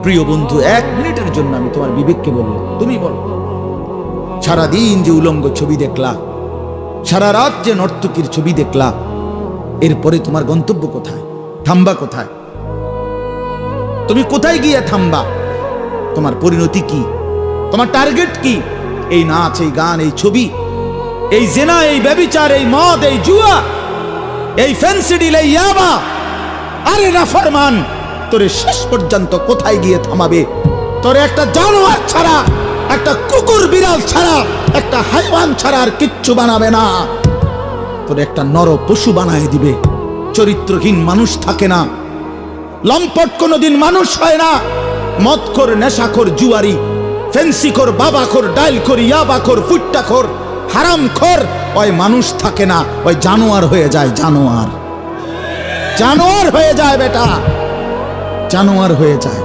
প্রিয় বন্ধু, 1 মিনিটের জন্য আমি তোমার বিবেককে বললাম, তুমি বলো, সারাদিন যে উলঙ্গ ছবি দেখলা, সারা রাত যে নর্তকীর ছবি দেখলা, এরপরে তোমার গন্তব্য কোথায়? থামবা কোথায়? তুমি কোথায় গিয়ে থামবা? তোমার পরিণতি কি? তোমার টার্গেট কি? এই নাচ, এই গান, এই ছবি, এই জেনা, এই ব্যভিচার, এই মদ, এই জুয়া, এই ফেন্সিডিল, এই ইয়াবা, আরে নাফরমান, তোরে শেষ পর্যন্ত কোথায় গিয়ে থামাবে? তোরে একটা জানোয়ার ছাড়া, একটা কুকুর বিড়াল ছাড়া, একটা হাইওয়ান ছাড়া আর কিচ্ছু বানাবে না। তোরে একটা নর পশু বানায় দিবে। চরিত্রহীন মানুষ থাকে না, লম্পট কোনোদিন মানুষ হয় না। মদখোর, নেশাখোর, জুয়ারি, ফেন্সিখোর, বাবাখোর, ডাইলখোর, ইয়াবাখোর, ফুট্টাখোর, হারামখোর, ওই মানুষ থাকে না, ওই জানোয়ার হয়ে যায়। জানোয়ার, জানোয়ার হয়ে যায় বেটা, জানোয়ার হয়ে যায়।